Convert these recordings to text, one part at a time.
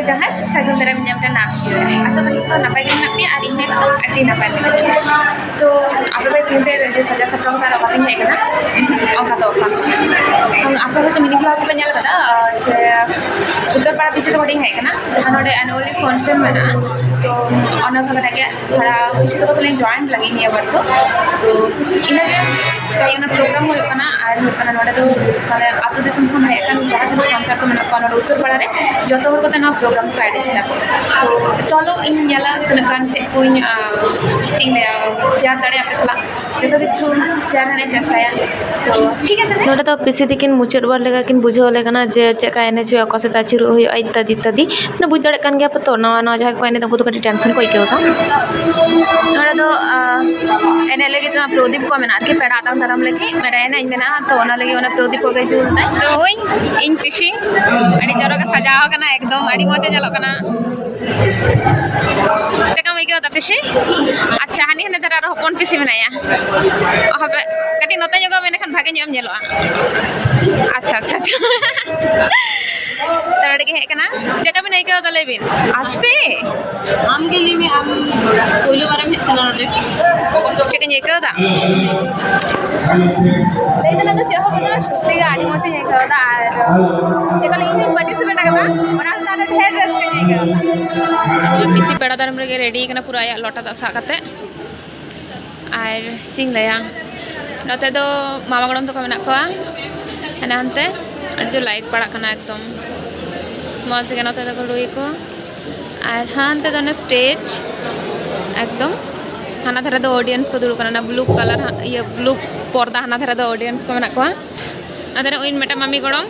ᱜᱮ ᱡᱟᱦᱟᱸ ᱥᱟᱹᱜᱩᱱ ᱫᱟᱨᱟᱢ ᱧᱟᱢ ᱨᱮᱱᱟᱜ ᱟᱥᱟ ᱠᱚᱨᱤ ᱛᱚ ᱱᱟᱯᱟᱭ ᱜᱮ ᱢᱮᱱᱟᱜ ᱯᱮᱭᱟ ᱟᱨ ᱤᱧ ᱦᱚᱸ ᱟᱹᱰᱤ ᱱᱟᱯᱟᱭ ᱢᱤᱱᱟᱹᱧᱟ ᱛᱚ ᱟᱯᱮ ᱯᱮ ᱪᱤᱱᱛᱟᱹᱭ ᱫᱟ ᱡᱮ ᱥᱟᱡᱟᱣ ᱥᱟᱯᱲᱟᱣ ᱠᱟᱛᱮ ᱚᱠᱟᱛᱮᱧ ᱦᱮᱡ ᱠᱟᱱᱟ ᱚᱱᱠᱟ ᱫᱚ ᱵᱟᱝ ᱟᱯᱮ ᱦᱚᱭᱛᱳ ᱢᱤᱱᱤ ᱵᱞᱚᱜ ᱯᱮ ᱧᱮᱞ ᱠᱟᱫᱟ ᱡᱮ ᱩᱛᱛᱚᱨᱯᱟᱲᱟ ᱯᱤᱥᱤ ᱛᱟᱠᱚ ᱴᱷᱮᱱᱤᱧ ᱦᱮᱡ ᱠᱟᱱᱟ ᱡᱟᱦᱟᱸ ᱱᱚᱰᱮ ᱟᱱᱩᱣᱟᱞᱤ ᱯᱷᱟᱝᱥᱚᱱ ᱢᱮᱱᱟᱜᱼᱟ ᱛᱚ ᱚᱱᱟ ᱵᱷᱟᱜᱮ ᱜᱮ ᱛᱷᱚᱲᱟ ᱯᱤᱥᱤ ᱛᱟᱠᱚ ᱥᱟᱞᱟᱜ ᱡᱚᱭᱮᱱ ᱞᱟᱹᱜᱤᱫ ᱱᱤᱭᱟᱹ ᱵᱟᱨ ᱫᱚ ᱛᱚ ᱤᱱᱟᱹᱜᱮ ᱛᱟই ᱚᱱᱟ ᱯᱨᱳᱜᱨᱟᱢ ᱦᱩᱭᱩᱜ ᱠᱟᱱᱟ ᱟᱨ ᱦᱩᱭᱩᱜ ᱠᱟᱱᱟ ᱱᱚᱰᱮ ᱫᱚ ᱢᱟᱱᱮ ᱟᱹᱛᱩ ᱫᱤᱥᱚᱢ ᱠᱷᱚᱱ ᱦᱮᱡ ᱟᱠᱟᱱ ᱡᱟᱦᱟᱸ ᱛᱤᱱᱟᱹᱜ ᱥᱟᱱᱛᱟᱲ ᱠᱚ ᱢᱮᱱᱟᱜ ᱠᱚᱣᱟ ᱱᱚᱰᱮ ᱩᱛᱛᱚᱨᱯᱟᱲᱟ ᱨᱮ ᱡᱚᱛᱚ ᱦᱚᱲ ᱠᱚᱛᱮ ᱱᱚᱣᱟ ᱯᱨᱳᱜᱨᱟम ᱠᱚ ᱮᱰᱮᱡ ᱮᱫᱟ ᱛᱚ ᱪᱚᱞᱚ ᱤᱧ ᱧᱮᱞᱟ ᱛᱤᱱᱟᱹᱜ ᱜᱟᱱ ᱪᱮᱫ ᱠᱚᱧ ᱪᱮᱫ ᱤᱧ ᱞᱟᱹᱭᱟ ᱥᱮᱭᱟᱨ ᱫᱟᱲᱮᱭᱟᱜᱼᱟ ᱟᱯᱮ ᱥᱟᱞᱟᱜ ᱡᱚᱛᱚ ᱠᱤᱪᱷᱩ ᱥᱮᱭᱟᱨ ᱨᱮᱱᱟᱜ ᱪᱮᱥᱴᱟᱭᱟ ᱛᱚ ᱴᱷᱤᱠ ᱜᱮᱭᱟ ᱛᱟᱦᱞᱮ ᱱᱚᱰᱮ ᱫᱚ ᱯᱤᱥᱤ ᱛᱤᱠᱤᱱ ᱢᱩᱪᱟᱹᱫ ᱵᱟᱨ ᱞᱮᱠᱟ ᱠᱤᱱ ᱵᱩᱡᱷᱟᱹᱣ ᱟᱞᱮ ᱠᱟᱱᱟ ᱡᱮ ᱪᱮᱫᱠᱟ ᱮᱱᱮᱡ ᱦᱩᱭᱩᱜᱼᱟ ᱚᱠᱟ ᱥᱮᱫ ᱟᱹᱪᱩᱨᱚᱜ ᱦᱩᱭᱩᱜᱼᱟ ᱤᱛᱛᱟᱫᱤ ᱤᱛᱛᱟᱫᱤ ᱢᱟᱱᱮ ᱵᱩᱡᱽ ᱫᱟᱲᱮᱭᱟᱜ ᱠᱟᱱ ᱜᱮᱭᱟ ᱯᱮ ᱛᱚ ᱱᱟᱣᱟ ᱡᱟᱦᱟᱸᱭ ᱠᱚ ᱮᱱᱮᱡ ᱩᱱᱠᱩ ᱫᱚ ᱠᱟᱹᱴᱤᱡ ᱴᱮᱱᱥᱚᱱ ᱠᱚ ᱟᱹᱭᱠᱟᱹᱣ ᱮᱫᱟ ᱱᱚᱰᱮ ᱫᱚ ᱮᱱᱮᱡ ᱞᱟᱹᱜᱤᱫ ᱡᱟᱦᱟᱸ ᱯᱨᱚᱫᱤᱯ ᱠᱚ ᱢᱮᱱᱟᱜᱼᱟ ᱟᱨᱠᱤ ᱯᱮᱲᱟ ᱟᱛᱟᱝ ᱫᱟᱨᱟᱢ ᱞᱟᱹᱜᱤᱫ ᱢᱤᱫᱴᱟᱝ ᱮᱱᱮᱡ ᱢᱮᱱᱟᱜᱼᱟ ᱛᱚ ᱚᱱᱟ ᱞᱟᱹᱜᱤᱫ ᱚᱱᱟ ᱯᱨᱚᱫᱤᱯ ᱠᱚᱜᱮ ᱡᱩᱞ ᱫᱟᱭ ᱛᱚ ᱤᱧ ᱯᱤᱥᱤ ᱟᱹᱰᱤ ᱪᱚᱨᱚᱠ ᱜᱮ ᱥᱟᱡᱟᱣ ᱠᱟᱱᱟ ᱮᱠᱫᱚᱢ ᱟᱹᱰᱤ ᱢᱚᱡᱽ ᱮ ᱧᱮᱞᱚᱜ ᱠᱟᱱᱟ ᱪᱮᱫᱠᱟᱢ ᱟᱹᱭᱠᱟᱹᱣ ᱫᱟ ᱯᱤᱥᱤ ᱟᱪᱪᱷᱟ ᱦᱟᱹᱱᱤ ᱦᱟᱱᱮ ᱫᱷᱟᱨᱮ ᱟᱨᱚ ᱦᱚᱯᱚᱱ ᱯᱤᱥᱤ ᱢᱮᱱᱟᱭᱟ ᱦᱟᱯᱮ ᱠᱟᱹᱴᱤᱡ ᱱᱚᱛᱮ ᱧᱚᱜᱚᱜ ᱢᱮ ᱮᱱᱠᱷᱟᱱ ᱵᱷᱟᱜᱮ ᱧᱚᱜ ᱮᱢ ᱧᱮᱞᱚᱜᱼᱟ ᱟᱪᱪᱷᱟ ᱟᱪᱪᱷᱟ ᱟᱪᱪᱷᱟ ᱛᱚ ᱱᱚᱰᱮ ᱜᱮ ᱦᱮᱡ ᱠᱟᱱᱟ ᱪᱮᱫᱠᱟ ᱵᱤᱱ ᱟᱹᱭᱠᱟᱹᱣ ᱫᱟ ᱞᱟᱹᱭ ᱵᱤᱱ ᱟᱥᱛᱮ ᱟᱢ ᱜᱮ ᱞᱟᱹᱭ ᱢᱮ ᱟᱢ ᱯᱳᱭᱞᱳ ᱵᱟᱨᱮᱢ ᱦᱮᱡ ᱠᱟᱱᱟ ᱱᱚᱰᱮ ᱪᱮᱫᱠᱟᱧ ᱟᱹᱭᱠᱟᱹᱣ ᱫᱟ ᱞᱟᱹᱭ ᱛᱮᱱᱟᱜ ᱫᱚ ᱪᱮᱫ ᱦᱚᱸ ᱵᱟᱹᱱᱩᱜᱼᱟ ᱥᱚᱛᱛᱤ ᱜᱮ ᱟᱹᱰᱤ ᱢᱚᱡᱽ ᱤᱧ ᱟᱹᱭᱠᱟᱹᱣ ᱫᱟ ᱟᱨ ᱪᱮᱫᱠᱟ ᱤᱧ ᱦᱚᱸᱧ ᱯᱟᱨᱴᱤᱥᱤᱯᱮᱴ ᱟᱠᱟᱫᱟ ᱚᱱᱟ ᱦᱚᱸ ᱟᱨᱚ ᱰᱷᱮᱨ ᱨᱟᱹᱥᱠᱟᱹᱧ ᱟᱹᱭᱠᱟᱹᱣ ᱫᱟ ᱯᱤᱥᱤ ᱯᱮᱲᱟ ᱫᱟᱨᱟᱢ ᱨᱮᱜᱮ ᱨᱮᱰᱤ ᱠᱟᱱᱟ ᱯᱩᱨᱟᱹ ᱟᱭᱟᱜ ᱞᱚᱴᱟ ᱫᱟᱜ ᱥᱟᱵ ᱠᱟᱛᱮ ᱟᱨ ᱪᱮᱫ ᱤᱧ ᱞᱟᱹᱭᱟ ᱱᱚᱛᱮ ᱫᱚ ᱢᱟᱢᱟ ᱜᱚᱲᱚᱢ ᱛᱟᱠᱚ ᱢᱮᱱᱟᱜ ᱠᱚᱣᱟ ᱦᱟᱱᱮ ᱦᱟᱱᱛᱮ ᱟᱹᱰᱤ ᱡᱳᱨ ᱞᱟᱭᱤᱴ ᱯᱟᱲᱟᱜ ᱠᱟᱱᱟ ᱮᱠᱫᱚᱢ ᱢᱚᱡᱽ ᱜᱮ ᱱᱚᱛᱮ ᱫᱚ ᱞᱩᱭ ᱠᱚ ᱟᱨ ᱦᱟᱱᱛᱮ ᱫᱚ ᱚᱱᱟ ᱥᱴᱮᱡᱽ ᱮᱠᱫᱚম ᱦᱟᱱᱟ ᱫᱷᱟᱨᱮ ᱫᱚ ᱚᱰᱤᱭᱮᱱᱥ ᱠᱚ ᱫᱩᱲᱩᱵ ᱠᱟᱱᱟ ᱵᱞᱩ ᱠᱟᱞᱟর ᱤᱭᱟᱹ ᱵᱞᱩ পর্দা হানা ধারে ᱫᱚ অডিয়েন্স ᱠᱚ ᱢᱮᱱᱟᱜ ᱠᱚᱣᱟ ᱟᱫᱚ ᱤᱧ ᱢᱤᱫᱴᱟᱝ মামি গড়ᱚᱢ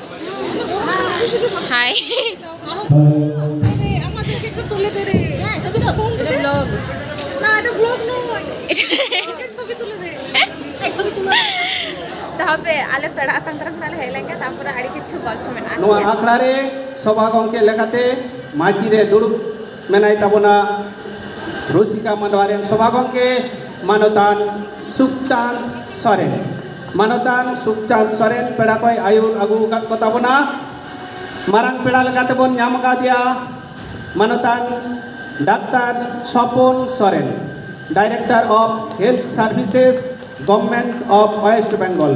হাই আমাদেরকে একটু তুলে দে রে হ্যাঁ ছবি দাও এটা ব্লগ না এটা ব্লগ নয় ছবি তুলে দে এই ছবি তুলে তাহলে আলে পেড়া আতাং তারাম নালে হেই লেঙ্গে তারপরে আড়ি কিছু গল্প মেনা ᱱᱚᱣᱟ ᱟᱠᱷᱲᱟ ᱨᱮ ᱥᱚᱵᱷᱟ ᱜᱚᱢᱠᱮ ᱞᱮᱠᱟᱛᱮ ᱢᱟᱹᱪᱤ ᱨᱮ ᱫᱩᱲᱩᱵ ᱢᱮᱱᱟᱭ ᱛᱟᱵᱚᱱᱟ ᱨᱩᱥᱤᱠᱟ ᱢᱟᱰᱣᱟ ᱨᱮᱱ ᱥᱚᱵᱷᱟ ᱜᱚᱢᱠᱮ ᱢᱟᱱᱚᱛᱟᱱ ᱥᱩᱠᱪᱟᱸᱫ ᱥᱚᱨᱮᱱ ᱢᱟᱱᱚᱛᱟᱱ ᱥᱩᱠᱪᱟᱸᱫ ᱥᱚᱨᱮᱱ ᱯᱮᱲᱟ ᱠᱚᱭ ᱟᱭᱩᱨ ᱟᱹᱜᱩ ᱟᱠᱟᱫ ᱠᱚ ᱛᱟᱵᱚᱱᱟ ᱢᱟᱨᱟᱝ ᱯᱮᱲᱟ ᱞᱮᱠᱟᱛᱮᱵᱚᱱ ᱧᱟᱢ ᱟᱠᱟᱫᱮᱭᱟ ᱢᱟᱱᱚᱛᱟᱱ doctor Swapan Soren director of health services government of West Bengal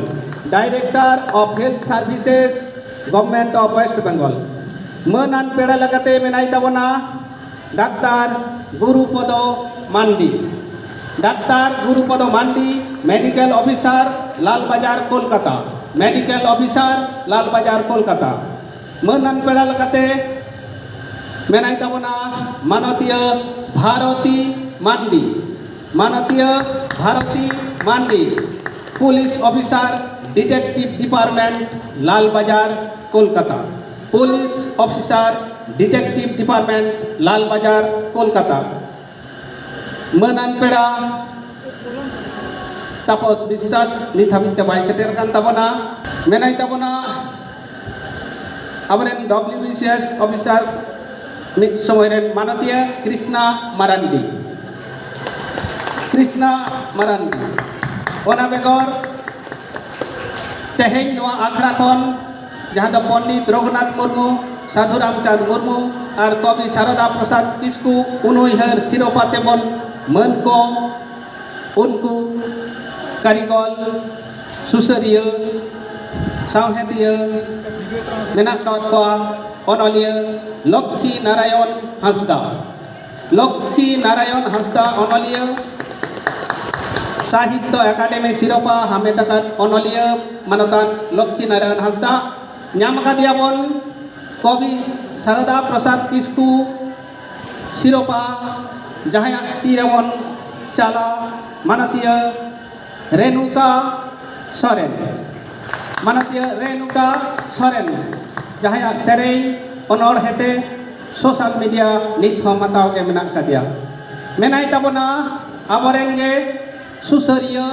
director of health services government of West Bengal মানান পেড়া লাগাতে মেনাই তাবনা doctor Gurupada Mandi doctor Gurupada Mandi medical officer Lalbazar Kolkata medical officer Lalbazar Kolkata মানান পেড়া লাগাতে মেনাই তাবনা মানতীয় ভারতী মান্ডি মানতীয় Bharati Mandi police officer detective department Lalbazar Kolkata police officer detective department Lalbazar Kolkata মানান পেড়া তাপস বিশ্বাস নিত হাবিতে বাই সেটের কান তাবনা মেনাই তাবনা আবরেন ডব্লিউবিসিএস অফিসার মিট সময় রেন মানতীয় কৃষ্ণা মারান্ডি কৃষ্ণা মারান্ডি ওনা বেগর তেহেñ নোয়া আখড়া খন যাহা দ পণ্ডিত রঘুনাথ মুর্মু সাধু রামচাঁদ মুর্মু আর কবি সারদা প্রসাদ কিসকু উনᱩᱭᱦᱟᱹᱨ ᱥᱤᱨᱳᱯᱟ ᱛᱮᱵᱚᱱ ᱢᱟᱹᱱ ᱠᱚ ᱩᱱᱠᱩ ᱠᱟᱹᱨᱤᱜᱚᱞ ᱥᱩᱥᱟᱹᱨᱤᱭᱟᱹ ᱥᱟᱶᱦᱮᱫᱤᱭᱟᱹ ᱢᱮᱱᱟᱜ ᱟᱠᱟᱫ ᱠᱚᱣᱟ ᱚᱱᱚᱞᱤᱭᱟᱹ ᱞᱚᱠᱠᱷᱤ ᱱᱟᱨᱟᱭᱚᱱ ᱦᱟᱸᱥᱫᱟ লক্ষ্মী নারায়ণ হাঁসদা অনলীয় সাহিত্য একাডেমি শিরোপা হামেট আকাদ অনলীয় মানতান লক্ষ্মী নারায়ণ হাঁসদা ᱧᱟᱢ ᱟᱠᱟᱫᱮᱭᱟᱵᱚᱱ কবি সারদা প্রসাদ কিসকু শিরোপা ᱡᱟᱦᱟᱸᱭᱟᱜ ᱛᱤ ᱨᱮᱵᱚᱱ ᱪᱟᱞᱟ ᱢᱟᱱᱚᱛᱤᱭᱟᱹ ᱨᱮᱱᱩᱠᱟ ᱥᱚᱨᱮᱱ ᱢᱟᱱᱚᱛᱤᱭᱟᱹ ᱨᱮᱱᱩᱠᱟ ᱥᱚᱨᱮᱱ ᱡᱟᱦᱟᱸᱭᱟᱜ ᱥᱮᱨᱮᱧ ᱚᱱᱚᱬᱦᱮᱸᱛᱮ সোশ্যাল মিডিয়া নিত হᱚᱸ ᱢᱟᱛᱟᱣ ᱜᱮ ᱢᱮᱱᱟᱜ ᱟᱠᱟᱫᱮᱭᱟ ᱢᱮᱱᱟᱭ ᱛᱟᱵᱚᱱᱟ ᱟᱵᱚᱨᱮᱱ ᱜᱮ ᱥᱩᱥᱟᱹᱨᱤᱭᱟᱹ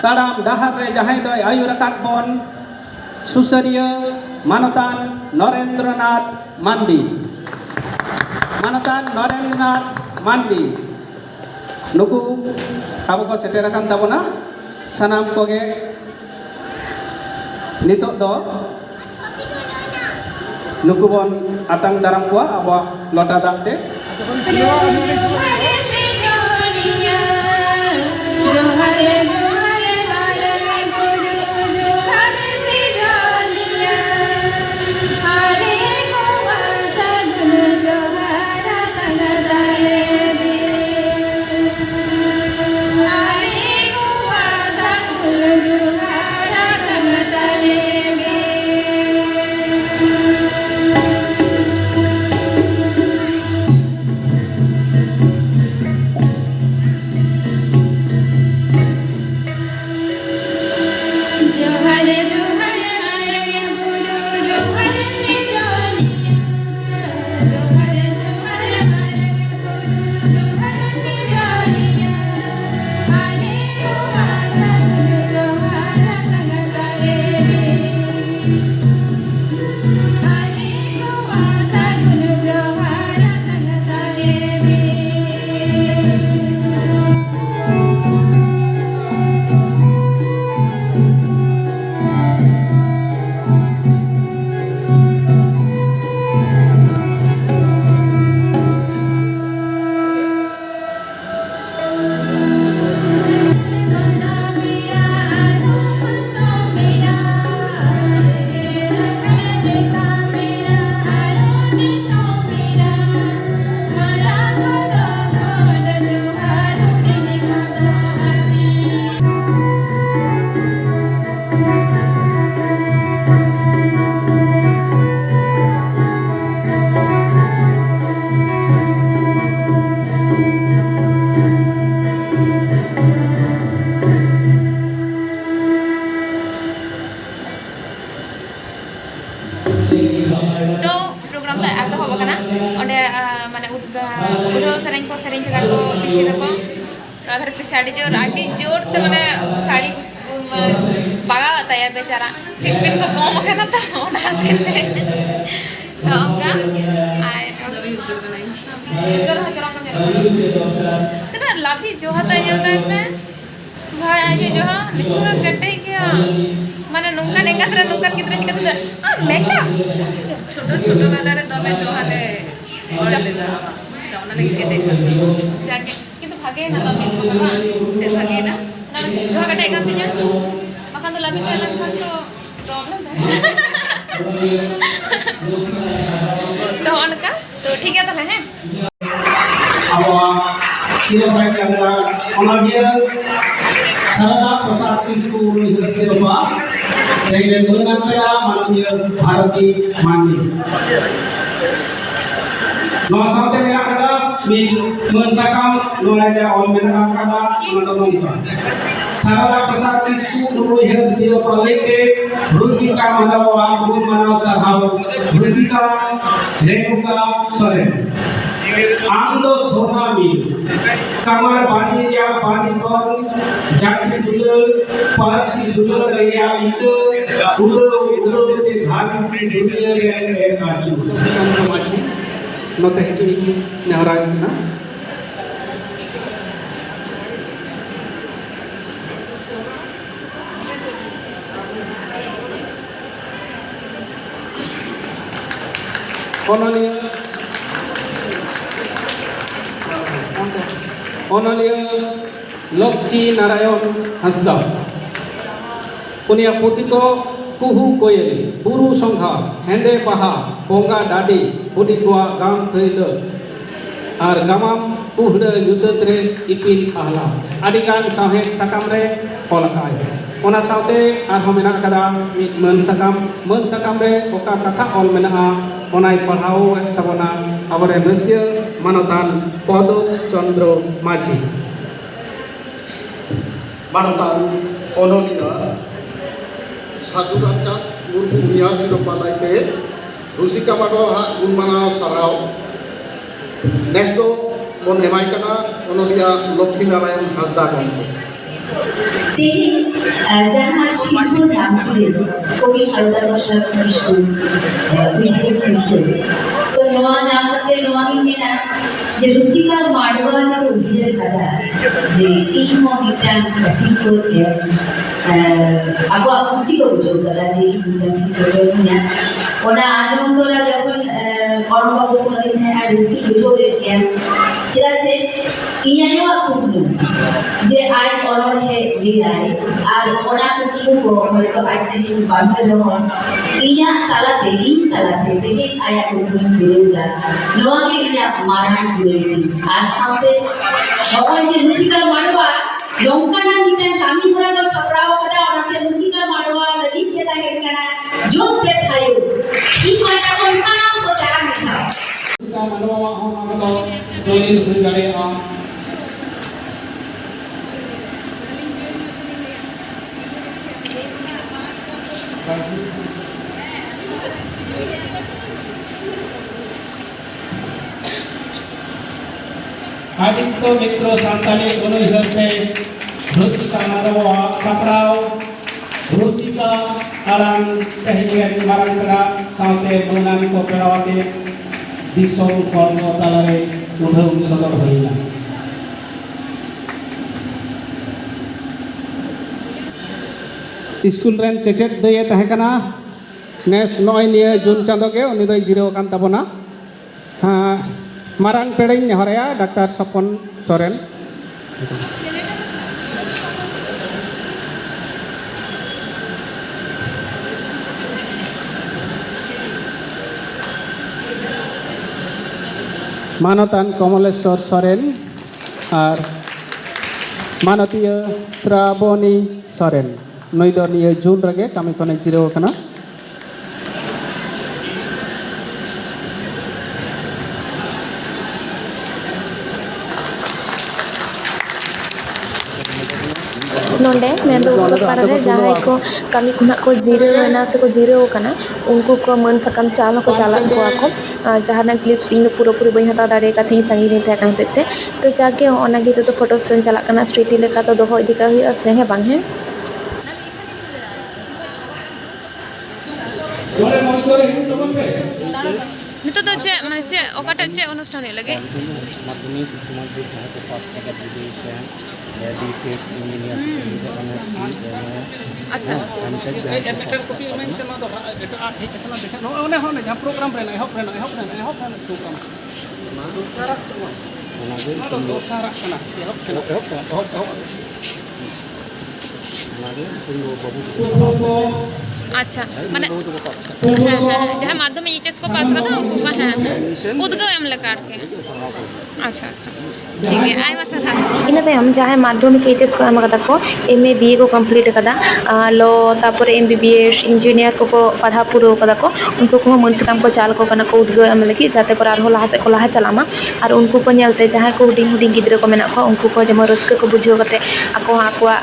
ᱛᱟᱲᱟᱢ ᱰᱟᱦᱟᱨ ᱨᱮ ᱡᱟᱦᱟᱸᱭ ᱫᱚᱭ ᱟᱹᱭᱩᱨ ᱟᱠᱟᱫ ᱵᱚᱱ ᱥᱩᱥᱟᱹᱨᱤᱭᱟᱹ ᱢᱟᱱᱚᱛᱟᱱ ᱱᱚᱨᱮᱱᱫᱨᱚᱱᱟথ ᱢᱟᱱᱰᱤ ᱢᱟᱱᱚᱛᱟᱱ ᱱᱚᱨᱮᱱᱫᱨᱚᱱᱟথ ᱢᱟᱱᱰᱤ ᱱᱩᱠᱩ ᱟᱵᱚ ᱠᱚ ᱥᱮᱴᱮᱨ ᱟᱠᱟᱱ ᱛᱟᱵᱚᱱᱟ ᱥᱟᱱᱟᱢ ᱠᱚᱜᱮ ᱱᱤᱛᱚᱜ ᱫᱚ नुकु बन आतंग दाराम कुआ अब लटा दाग ते तो प्रोग्राम दा आता होबो कना ओडे माने उड़ो सेरेंग को सेरेंग का को पिछे दको अगर से साड़ी जोर ते माने साड़ी बागा तया बेचारा सिपिन को कम कना तो ओना देते तो उनका आए इधर हजरा का तो लाभी जो हता जलता है भाई आज जो हां देखो गड्ढे क्या माने नुंका नेंगातरे नुंका कितरे चिकते मेटा छोटो छोटो बेला रे दमे जोहाले चले दा बुझला ओना लगे केटे जाके किंतु भागे ना लगे से भागे ना ना जो गड्ढे गाते जा मकान तो लाभी कोई लग तो प्रॉब्लम है तो उनका तो ठीक है तो है अब सिरोपा कैमरा ओनाडिया सरदा प्रसाद किसको सिरोपा रेले दुर्गा पेड़ा माननीय भारती माननीय नौ साते मेरा कदा मी मनसाकाम नोलाजा और मेरा कदा मनोमोनिका सरदा प्रसाद किसको नुरुहिर सिरोपा लेके रुसिका मनवा गुरु मनाव सभाव रुसिका रेणुका सोरेन आंदो सोनामी कमर बानी या बानी कौन जाति दुलर पासी दुलर या इतो उलो ते धामी प्रिंट दुलर या काचू माची नोते हिचुई नेहरा ना Honoria Lokhi Narayan Hasda Punya Putiko Kuhu Koyeli Buru Songha Hende Paha Ponga Dadi Putitwa Gam Thayla Ar Gamam Puhda Yudatre Ipin Ahla Adikan Sahet Sakamre Polakai Ona Saute Arhomena Kada Men Sakam Re Oka Kaka Ol Mena Onai Parhau Tabona Abare Russia Manotan Podok Chandro Maji Manotan Onolia Saduraka Urumia Siropalaite Rusika Madoha Urmana Sarao Nesto Bon Emaikana Onolia Lokhi Narayan Hasda जहाँ शिवपुर रामपुर कोई सरदार भाषा किसको विदेश सीखे तो नवा जामते नवा ही मेरा जे रुसिका माडवा जो उधर करा जे तीन मोनिटन सीखो अब आप उसी को जो करा जे सीखो ᱚᱱᱟ ᱟᱸᱡᱚᱢ ᱛᱚᱨᱟ ᱡᱚᱠᱷᱚᱱ ᱚᱨᱚᱱ ᱵᱟᱵᱩ ᱠᱚ ᱞᱟᱹᱜᱤᱫ ᱟᱹᱰᱤ ᱨᱟᱹᱥᱠᱟᱹ ᱵᱩᱡᱷᱟᱹᱣ ᱞᱮᱫ ᱜᱮᱭᱟ ᱪᱮᱫᱟᱜ ᱥᱮ ᱤᱧ ᱟᱭᱳᱣᱟᱜ ᱠᱩᱠᱢᱩ ᱡᱮ ᱟᱡ ᱚᱱᱚᱬᱦᱮ ᱞᱟᱹᱭᱟᱭ ᱟᱨ ᱚᱱᱟ ᱠᱩᱠᱢᱩ ᱠᱚ ᱦᱚᱭᱛᱳ ᱟᱡ ᱛᱮᱜᱮ ᱵᱟᱝ ᱨᱮᱦᱚᱸ ᱤᱧᱟᱹᱜ ᱛᱟᱞᱟᱛᱮ ᱤᱧ ᱛᱟᱞᱟᱛᱮ ᱛᱮᱜᱮ ᱟᱭᱟᱜ ᱠᱩᱠᱢᱩᱧ ᱯᱩᱨᱟᱹᱣᱫᱟ ᱱᱚᱣᱟ ᱜᱮ ᱤᱧᱟᱹᱜ ᱢᱟᱨᱟᱝ ᱠᱩᱲᱟᱹᱭ ᱟᱨ ᱥᱟᱶᱛᱮ ᱱᱚᱜᱼᱚᱭ ᱡᱮ ᱨᱩᱥᱤᱠᱟ ᱢᱟᱰᱣᱟ ᱱᱚᱝᱠᱟᱱᱟᱜ ᱢᱤᱫᱴᱟᱝ ᱠᱟᱹᱢᱤ ᱦᱚᱨᱟ ᱠᱚ ᱥᱟᱯᱲᱟᱣ ᱠᱟᱫᱟ ᱚᱱᱟᱛᱮ ᱨᱩᱥᱤᱠᱟ ᱢᱟᱰᱣᱟ ᱞᱟᱹᱜᱤᱫ ᱛᱮ ᱛᱟᱦᱮᱸ ᱠᱟᱱᱟ ᱡᱚᱢ ᱯᱮ ᱛᱷᱟᱭᱚ ᱤᱧ ᱯᱟᱦᱴᱟ ᱠᱷᱚᱱ ᱥᱟᱱᱟᱢ ᱠᱚ ᱪᱟᱞᱟᱜ ᱢᱮᱛᱟ ᱢᱟᱱᱣᱟ ᱦᱚᱸ ᱚᱱᱟ ᱫᱚ ᱡᱚᱭᱮᱱ ᱦᱩᱭ ᱫᱟᱲᱮᱭᱟᱜᱼᱟ आदित्य मित्र सान्ताली उनुयहरते रुसिका मानवा सापड़ाव रुसिका आराम तेहनिया मारंग कड़ा सावते बुनान को पेड़ावते दिसों कॉर्नो तालारे उधर सदर होइना स्कूल रेन चेचेत दये तहेकना नेस नॉय निये जून चांदो के उनी दो जिरो कान ताबोना हाँ मारंग पेड़े नेहरया डॉक्टर सपन सोरेन मानतान कमलेश्वर सोरेन और मानतीय श्रावणी सोरेन नई दो निये जून रगे कमी कोने जिरो कना नोंडे मेन दो पारा रे जहां को कमी खुना को जीरो से को जीरो कना उनको को मन सकम चाल को चाला को जहां क्लिप्स इन पूरा पूरी बई हता दाड़े का थी संगी नहीं था कहते थे तो जाके ओना गे तो फोटो सेन चला कना स्ट्रीटी लेका तो दोहो इदी का हुई से है बांग है नितो तो चे माने चे ओकाटे चे अनुष्ठान लगे माध्यमिक माध्यमिक के पास का ग्रेजुएशन बीटेक इंजीनियर अच्छा प्रोग्राम प्रोग्राम अच्छा माने जहाँ माध्यमिक एचएस को पास करना उनको का है उद्गव एम लेकर के अच्छा अच्छा ठीक है आई मसला इन तायम जहां माध्यमिक एचएस को एम कदा को एमए बीए को कंप्लीट कदा लो तापर एमबीबीएस इंजीनियर को पढ़ा पूरा कदा को उनको को मन से काम को चाल को कना को उद्गव एम लगी जाते पर आरो लाहा से को लाहा चलामा और उनको को नेलते जहां को हुडिंग हुडिंग गिद्र को मेना को उनको को जम रस्क को बुझो कते आको आकोआ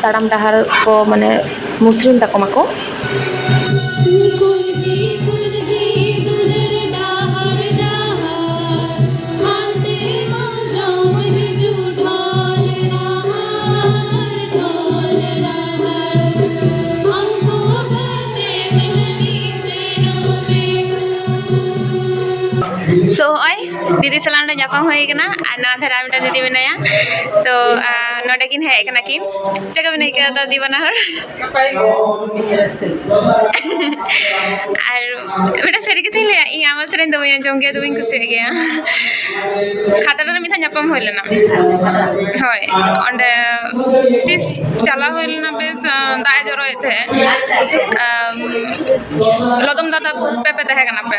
ताड़ाम डहार को माने मुस्लिम तको माको तो आई दीदी सलाम ने जापाम होई कना ना धरा मिटा दीदी बनाया तो नोडे किन है कना किन चेक बने के तो दी बना हर और बेटा सरी के थले इ आमा सरे दो या जोंगे दो इन कुछ गया खाता रे मिथा जापाम होइलेना होय ओंडे तिस चला होइलेना बेस दाय जरोय थे लदम दादा पे तहे कना पे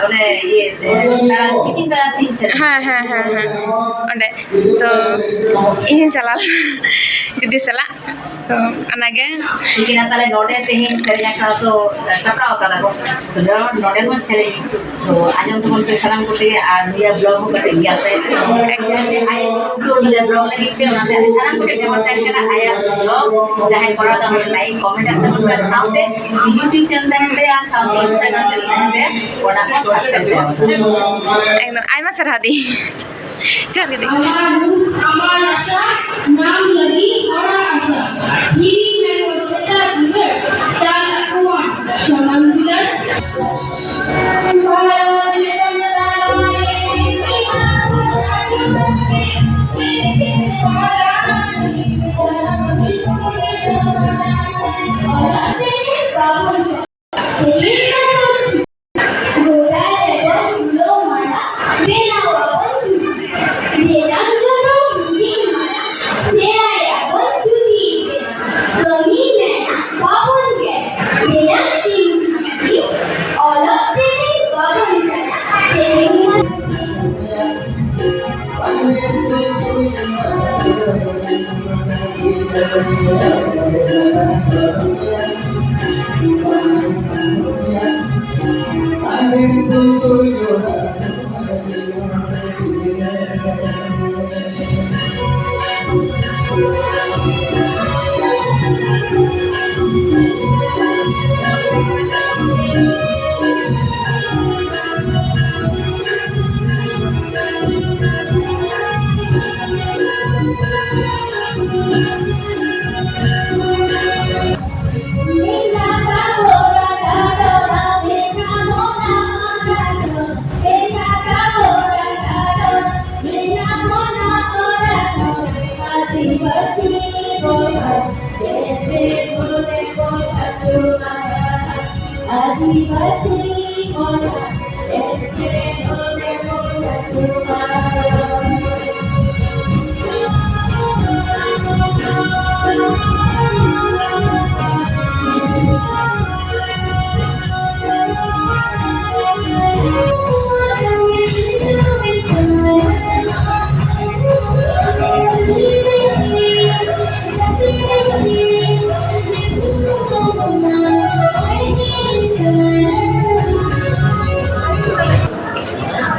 ओने ये कितनी बड़ा सीन से हाँ ओंडे तो इन चला दीदी सला तो अनागे लेकिन ताले नोडे तेही सेरिया का तो सपराव कला को तो नोडे में सेरे तो आजम तुम के सलाम को ते आ निया ब्लॉग को कटे गया ते ऐसे आए तो निया ब्लॉग लगी ते ओनाते आने सलाम को ते मत के ना आया ब्लॉग चाहे करा दा लाइक कमेंट करते मन का साउते YouTube चैनल दे आ साउते इंस्टाग्राम चैनल दे ओना को सब्सक्राइब कर एकदम आई मत सरहा दी चल दीदी हमारा नाम लगी और आशा ही मैं वो छोटा सुंदर चाल अकवान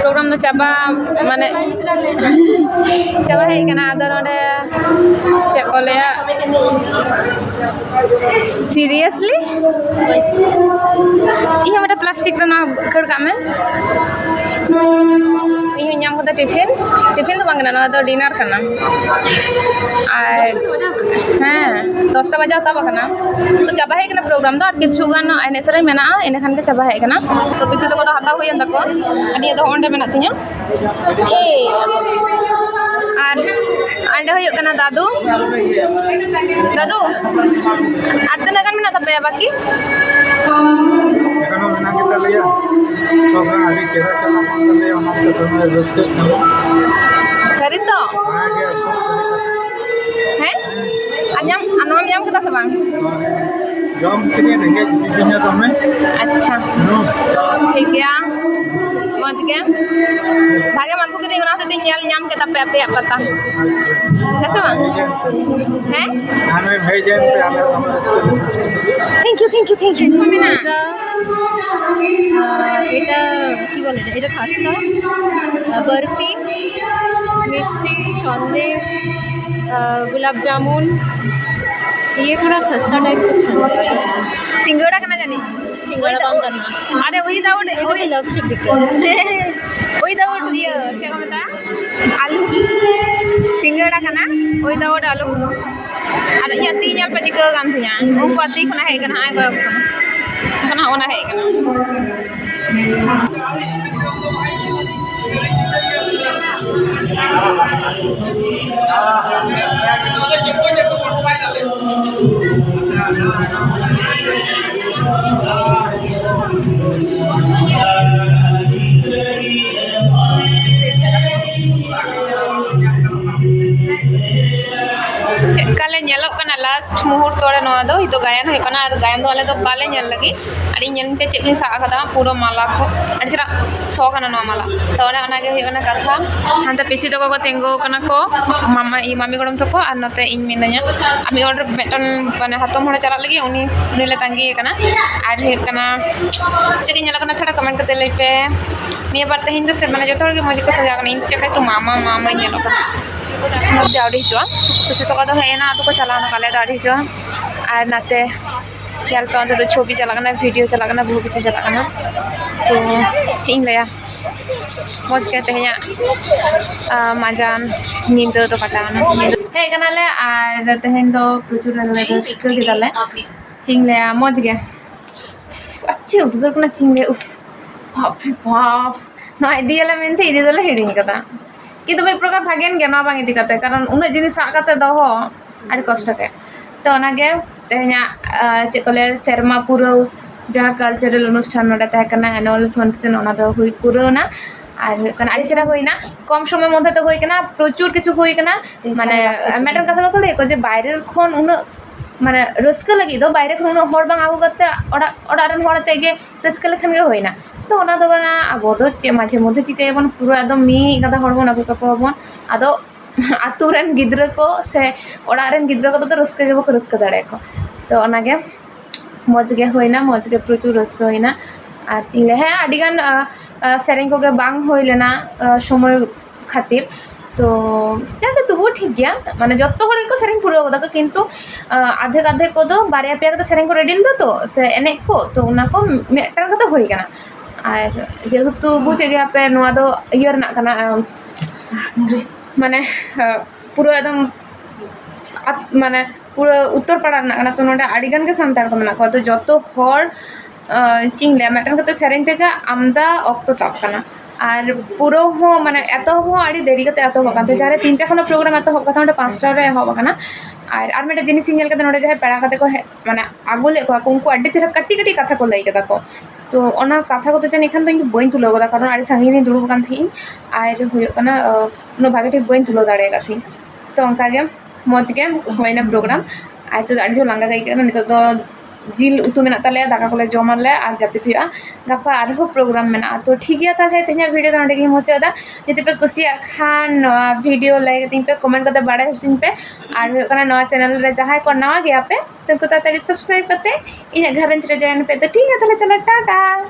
program do chaba mane chaba hei kana ador onde cek ko leya seriously iya mata plastic na khad ka me ini nyam kata tiffin do bang na do dinner kana ar हाँ 10टा बजा तब kana तो chaba hei kana program do ar kichu gan ene sare mena ene khan ke chaba hei kana तो पिछे तो hata huyan tako ani do onde mena tinya R ande huyuk kana dadu ar tinagan mena tape baki এখানে মেনা kita liya program adi chera chala kon liya onam to tumhe raske kamo sari to age हैं anyam anam nyam kita sabang jom tege renge jinya tome अच्छा no ठीक है मौज के भागे मांगू के देखना से दिन nyam के तपे पे पता कैसे बा हैं हमें भेजन पे आले हम थैंक यू मिना এটা কি বলে এটা খাস্তা বরফি মিষ্টি সন্দেশ गुलाब जामुन ये थोड़ा खस्ता टाइप कुछ है सिंगड़ा करना जानी सिंगड़ा काम करना अरे वही दाउड वही लव शेप दिख रहा है वही दाउड ये क्या कहता आलू सिंगड़ा खाना वही दाउड आलू अरे ये सी nyam pe jika kan thunya ung ko ti khna hai kan hai ko kana ona hai kana kale nyelok kana last muhurto re noa do itu gayan hoy kana ar gayan do ale do bale nyel lagi ari nyel pe chek ni sa kada puro mala ko ari jara so kana no mala to ona ge hoy kana katha hanta pisi to ko tengo kana ko mami godom to ko ar note in minanya ami order beton kana hatom hora chalak lagi uni le tangi kana ar hoy kana chek nyel kana thoda comment kate lei pe niya bar tehin do se mane jotor ge moji ko saja kana in chek to mama nyel kana jauh hijau, susu to kada hai na, tu ko chalana kale dari hijau, air nate, यार पे अंत तो छवि चलाना video चलाना बहुत कुछ चलाना तो चीन लिया मज कहते हैं मजान नींद तो कटाना हे कनाले और तेहन दो प्रचुर रस्क गिदाले चिंग लिया मज गे अच्छी उद्गार को चिंग ले उफ बाप रे बाप ना इदियाले मेनते इदि दले हिडिंग कदा कि तो प्रकार भागेन गे ना बांग इदि कते कारण उन जिनिस सा कते दो आड़ी कष्ट के तो ओनागे तेहना चेकले शर्मा पूरा जहाँ कल्चरल अनुष्ठान नोडे तहकना एनुअल फंक्शन ओना दो हुई पूराना और आड़ी चेहरा होइना कम समय मध्य तो होइकना प्रचुर किछु होइकना माने मैडम कथा को लेको जे बाहर खन उन माने रस्क लगी दो बाहर खन उन हर बांग आगु करते ओडा ओडा रन हर तेगे रस्क लेखन गे होइना तो ओना दो बांगा आबो दो चे माझे मध्य चिकायबन पूरा एकदम मी कथा हरबन आगु कपबन आदो आतु रन गिद्रा को से ओडा रन गिद्रा को तो रस्क गे बको रस्क दाड़े को तो ओनागे मज गे होइना मज गे प्रचुर रस्क होइना और चिंगले है आडिगान सेरेंग को बांग होई लेना समय खातिर तो जाके तबुओ ठीक गया माने जत्तो हर को सेरेंग पुरो कदा किंतु आधे आधे को दो बारिया पेया को सेरेंग को रेडी लेदा तो से एने को तो उना को मेटा कदा होई कना और जेहेतु बुझे गया पे नोआ दो इयर ना कना माने पूरा एकदम माने पूरा उत्तर पाड़ा ना कना तो नोडे आडिगान के सानतार को मना को तो जत्तो हर चिंग ले मेटन कते सेरेंग तेगा आमदा ऑक्तो ताप कना और पुरो हो माने एतो हो आड़ी देरी कते एतो होगा तो जारे 3टा खनो प्रोग्राम एतो होगा तो 5टा रे होगा ना और मेटे जिनिस सिंगल कते नोडे जाहे पेड़ा कते को माने आगुले को उनको अड्डी चेहरा कट्टी कट्टी कथा को लई कदा को तो ओना कथा को तो जानि खान तो इन बइन तुलो कदा कारण आड़ी संगीनी दुड़ुब कान थी और हुयो कना नो भागे ठीक बइन तुलो दाड़े का थी तो उनका गे मौज गे होइना प्रोग्राम और तो आड़ी जो लांगा गई कना नितो तो जिल उतु मेना ताले दाका कोले जमाले और जापित हुआ गापा आरो प्रोग्राम मेना तो ठीक गया ताले तेना वीडियो तो नडे गे मुचादा जति पे कुसिया खान वीडियो लाइक दिन पे कमेंट करते बाड़े हसिन पे और हुयो कना नवा चैनल रे जहां को नवा गया पे तुमको तातरी सब्सक्राइब करते इन घर रे जायन पे तो ठीक है ताले चलो टाटा।